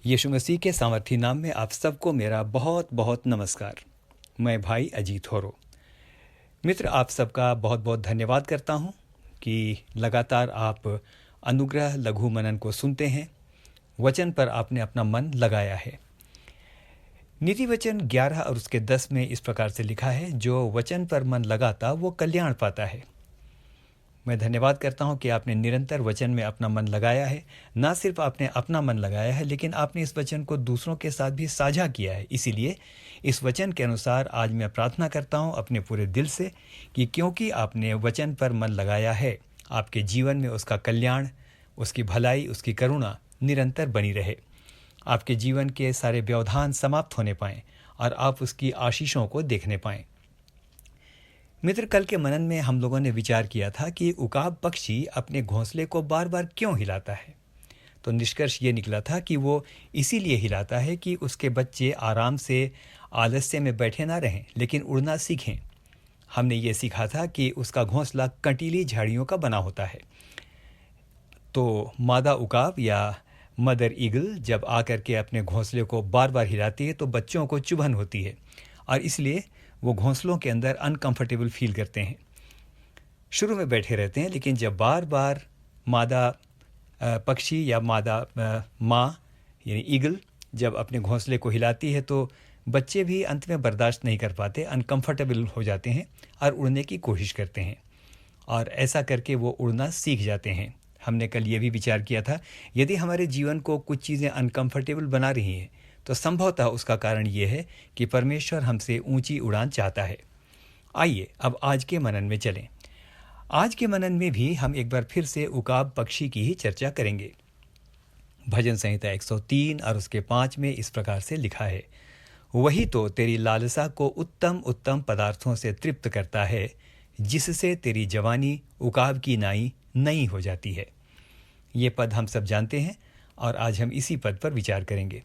यीशु मसीह के सामर्थी नाम में आप सबको मेरा बहुत बहुत नमस्कार। मैं भाई अजीत होरो। मित्र, आप सबका बहुत बहुत धन्यवाद करता हूं कि लगातार आप अनुग्रह लघु मनन को सुनते हैं। वचन पर आपने अपना मन लगाया है। नीति वचन 11 और उसके 10 में इस प्रकार से लिखा है, जो वचन पर मन लगाता वो कल्याण पाता है। मैं धन्यवाद करता हूं कि आपने निरंतर वचन में अपना मन लगाया है। ना सिर्फ आपने अपना मन लगाया है, लेकिन आपने इस वचन को दूसरों के साथ भी साझा किया है। इसीलिए इस वचन के अनुसार आज मैं प्रार्थना करता हूं अपने पूरे दिल से कि क्योंकि आपने वचन पर मन लगाया है, आपके जीवन में उसका कल्याण, उसकी भलाई, उसकी करुणा निरंतर बनी रहे। आपके जीवन के सारे व्यवधान समाप्त होने पाएँ और आप उसकी आशीषों को देखने पाएँ। मित्र, कल के मनन में हम लोगों ने विचार किया था कि उकाब पक्षी अपने घोंसले को बार बार क्यों हिलाता है। तो निष्कर्ष ये निकला था कि वो इसीलिए हिलाता है कि उसके बच्चे आराम से आलस्य में बैठे ना रहें, लेकिन उड़ना सीखें। हमने ये सीखा था कि उसका घोंसला कंटीली झाड़ियों का बना होता है। तो मादा उकाब या मदर ईगल जब आकर के अपने घोंसले को बार बार हिलाती है तो बच्चों को चुभन होती है और इसलिए वो घोंसलों के अंदर अनकंफर्टेबल फील करते हैं। शुरू में बैठे रहते हैं, लेकिन जब बार बार मादा पक्षी या मादा माँ यानी ईगल जब अपने घोंसले को हिलाती है तो बच्चे भी अंत में बर्दाश्त नहीं कर पाते, अनकंफर्टेबल हो जाते हैं और उड़ने की कोशिश करते हैं और ऐसा करके वो उड़ना सीख जाते हैं। हमने कल ये भी विचार किया था, यदि हमारे जीवन को कुछ चीज़ें अनकंफर्टेबल बना रही हैं तो संभवतः उसका कारण ये है कि परमेश्वर हमसे ऊंची उड़ान चाहता है। आइए अब आज के मनन में चलें। आज के मनन में भी हम एक बार फिर से उकाब पक्षी की ही चर्चा करेंगे। भजन संहिता 103 और उसके 5 में इस प्रकार से लिखा है, वही तो तेरी लालसा को उत्तम उत्तम पदार्थों से तृप्त करता है, जिससे तेरी जवानी उकाब की नाई नई हो जाती है। ये पद हम सब जानते हैं और आज हम इसी पद पर विचार करेंगे।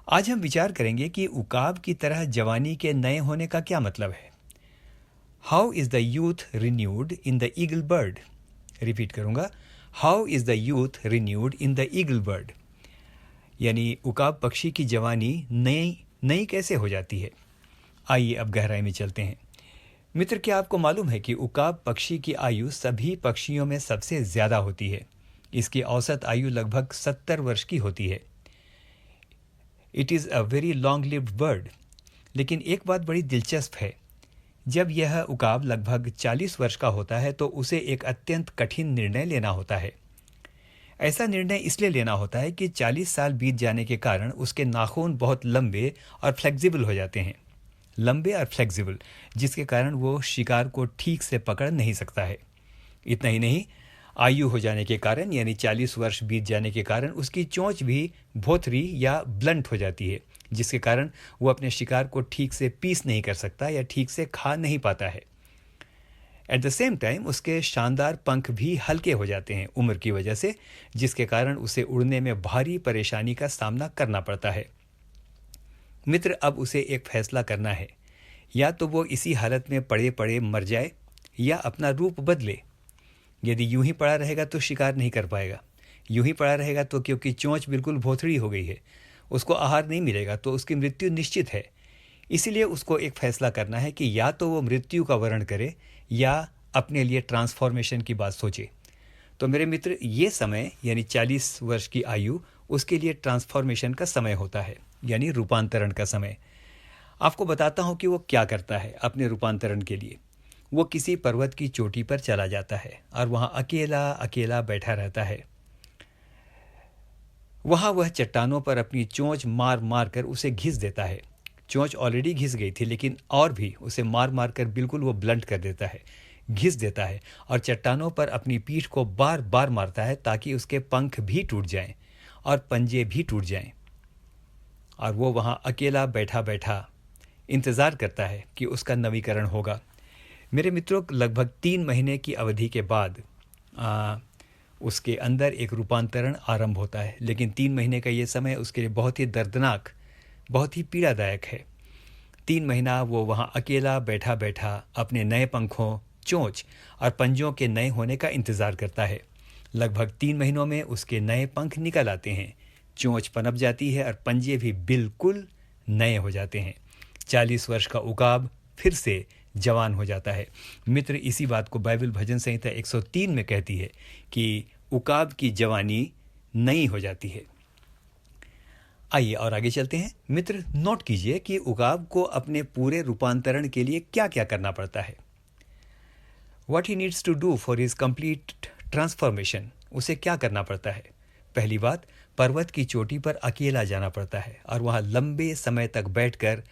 आज हम विचार करेंगे कि उकाब की तरह जवानी के नए होने का क्या मतलब है। How is the youth renewed in the eagle bird. Repeat करूंगा, how is the youth renewed in the eagle bird. यानी उकाब पक्षी की जवानी नई कैसे हो जाती है। आइए अब गहराई में चलते हैं। मित्र, क्या आपको मालूम है कि उकाब पक्षी की आयु सभी पक्षियों में सबसे ज्यादा होती है। इसकी औसत आयु लगभग 70 वर्ष की होती है। It is a very long lived bird. लेकिन एक बात बड़ी दिलचस्प है, जब यह उकाब लगभग 40 वर्ष का होता है तो उसे एक अत्यंत कठिन निर्णय लेना होता है। ऐसा निर्णय इसलिए लेना होता है कि 40 साल बीत जाने के कारण उसके नाखून बहुत लंबे और फ्लेक्सिबल हो जाते हैं। लंबे और फ्लेक्सिबल, जिसके कारण वो शिकार को ठीक से पकड़ नहीं सकता है। इतना ही नहीं, आयु हो जाने के कारण यानी 40 वर्ष बीत जाने के कारण उसकी चोंच भी भोथरी या ब्लंट हो जाती है, जिसके कारण वो अपने शिकार को ठीक से पीस नहीं कर सकता या ठीक से खा नहीं पाता है। एट द सेम टाइम उसके शानदार पंख भी हल्के हो जाते हैं उम्र की वजह से, जिसके कारण उसे उड़ने में भारी परेशानी का सामना करना पड़ता है। मित्र, अब उसे एक फैसला करना है, या तो वो इसी हालत में पड़े पड़े मर जाए या अपना रूप बदले। यदि यूं ही पड़ा रहेगा तो शिकार नहीं कर पाएगा। यूं ही पड़ा रहेगा तो क्योंकि चोंच बिल्कुल भोथड़ी हो गई है, उसको आहार नहीं मिलेगा तो उसकी मृत्यु निश्चित है। इसीलिए उसको एक फैसला करना है कि या तो वो मृत्यु का वर्ण करे या अपने लिए ट्रांसफॉर्मेशन की बात सोचे। तो मेरे मित्र, ये समय यानी 40 वर्ष की आयु उसके लिए ट्रांसफॉर्मेशन का समय होता है, यानी रूपांतरण का समय। आपको बताता हूँ कि वो क्या करता है अपने रूपांतरण के लिए। वो किसी पर्वत की चोटी पर चला जाता है और वहाँ अकेला अकेला बैठा रहता है। वहाँ वह चट्टानों पर अपनी चोंच मार मार कर उसे घिस देता है। चोंच ऑलरेडी घिस गई थी, लेकिन और भी उसे मार मार कर बिल्कुल वो ब्लंट कर देता है, घिस देता है और चट्टानों पर अपनी पीठ को बार बार मारता है ताकि उसके पंख भी टूट जाएं और पंजे भी टूट जाएं। और वो वहाँ अकेला बैठा बैठा इंतज़ार करता है कि उसका नवीकरण होगा। मेरे मित्रों, लगभग 3 महीने की अवधि के बाद उसके अंदर एक रूपांतरण आरंभ होता है, लेकिन 3 महीने का ये समय उसके लिए बहुत ही दर्दनाक, बहुत ही पीड़ादायक है। 3 महीना वो वहाँ अकेला बैठा बैठा अपने नए पंखों, चोंच और पंजों के नए होने का इंतज़ार करता है। लगभग 3 महीनों में उसके नए पंख निकल आते हैं, चोंच पनप जाती है और पंजे भी बिल्कुल नए हो जाते हैं। 40 वर्ष का उकाब फिर से जवान हो जाता है। मित्र, इसी बात को बाइबल भजन संहिता 103 में कहती है कि उकाब की जवानी नई हो जाती है। आइए और आगे चलते हैं। मित्र, नोट कीजिए कि उकाब को अपने पूरे रूपांतरण के लिए क्या क्या करना पड़ता है। What he needs to do for his complete transformation, उसे क्या करना पड़ता है। पहली बात, पर्वत की चोटी पर अकेला जाना पड़ता है और वहाँ लंबे समय तक बैठकर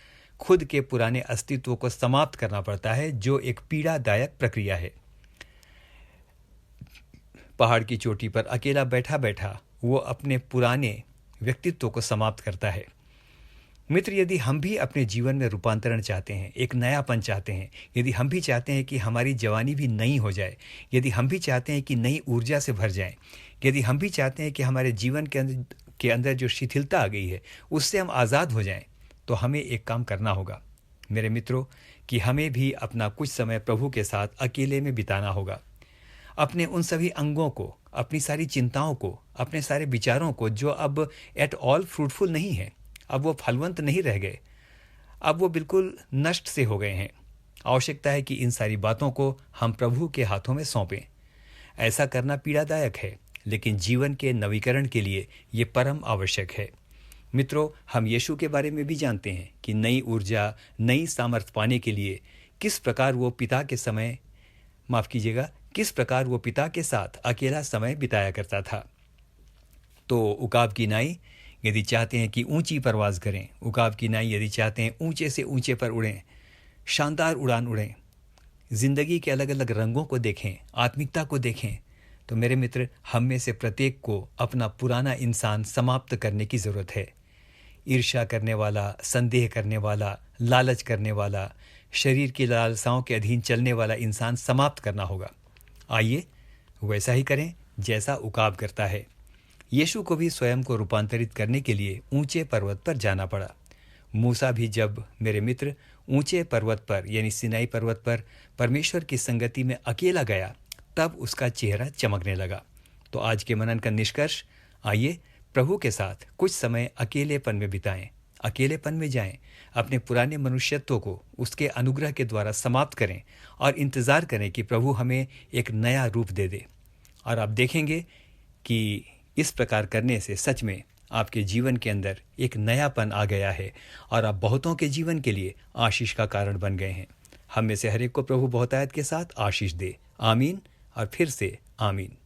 खुद के पुराने अस्तित्व को समाप्त करना पड़ता है, जो एक पीड़ादायक प्रक्रिया है। पहाड़ की चोटी पर अकेला बैठा बैठा वो अपने पुराने व्यक्तित्व को समाप्त करता है। मित्र, यदि हम भी अपने जीवन में रूपांतरण चाहते हैं, एक नयापन चाहते हैं, यदि हम भी चाहते हैं कि हमारी जवानी भी नई हो जाए, यदि हम भी चाहते हैं कि नई ऊर्जा से भर जाएं, यदि हम भी चाहते हैं कि हमारे जीवन के अंदर जो शिथिलता आ गई है उससे हम आज़ाद हो जाएं, तो हमें एक काम करना होगा मेरे मित्रों, कि हमें भी अपना कुछ समय प्रभु के साथ अकेले में बिताना होगा। अपने उन सभी अंगों को, अपनी सारी चिंताओं को, अपने सारे विचारों को जो अब एट ऑल फ्रूटफुल नहीं है, अब वो फलवंत नहीं रह गए, अब वो बिल्कुल नष्ट से हो गए हैं। आवश्यकता है कि इन सारी बातों को हम प्रभु के हाथों में सौंपें। ऐसा करना पीड़ादायक है, लेकिन जीवन के नवीकरण के लिए ये परम आवश्यक है। मित्रों, हम यीशु के बारे में भी जानते हैं कि नई ऊर्जा, नई सामर्थ्य पाने के लिए किस प्रकार वो पिता के साथ अकेला समय बिताया करता था। तो उकाब की नाई यदि चाहते हैं कि ऊंची परवाज़ करें, उकाब की नाई यदि चाहते हैं ऊंचे से ऊंचे पर उड़ें, शानदार उड़ान उड़ें, ज़िंदगी के अलग अलग रंगों को देखें, आत्मिकता को देखें, तो मेरे मित्र, हम में से प्रत्येक को अपना पुराना इंसान समाप्त करने की ज़रूरत है। ईर्ष्या करने वाला, संदेह करने वाला, लालच करने वाला, शरीर की लालसाओं के अधीन चलने वाला इंसान समाप्त करना होगा। आइए वैसा ही करें जैसा उकाब करता है। यीशु को भी स्वयं को रूपांतरित करने के लिए ऊंचे पर्वत पर जाना पड़ा। मूसा भी जब मेरे मित्र ऊंचे पर्वत पर यानी सिनाई पर्वत पर परमेश्वर की संगति में अकेला गया, तब उसका चेहरा चमकने लगा। तो आज के मनन का निष्कर्ष, आइए प्रभु के साथ कुछ समय अकेलेपन में बिताएं, अकेलेपन में जाएं, अपने पुराने मनुष्यत्व को उसके अनुग्रह के द्वारा समाप्त करें और इंतज़ार करें कि प्रभु हमें एक नया रूप दे दे। और आप देखेंगे कि इस प्रकार करने से सच में आपके जीवन के अंदर एक नयापन आ गया है और आप बहुतों के जीवन के लिए आशीष का कारण बन गए हैं। हम में से हर एक को प्रभु बहुतायत के साथ आशीष दे। आमीन और फिर से आमीन।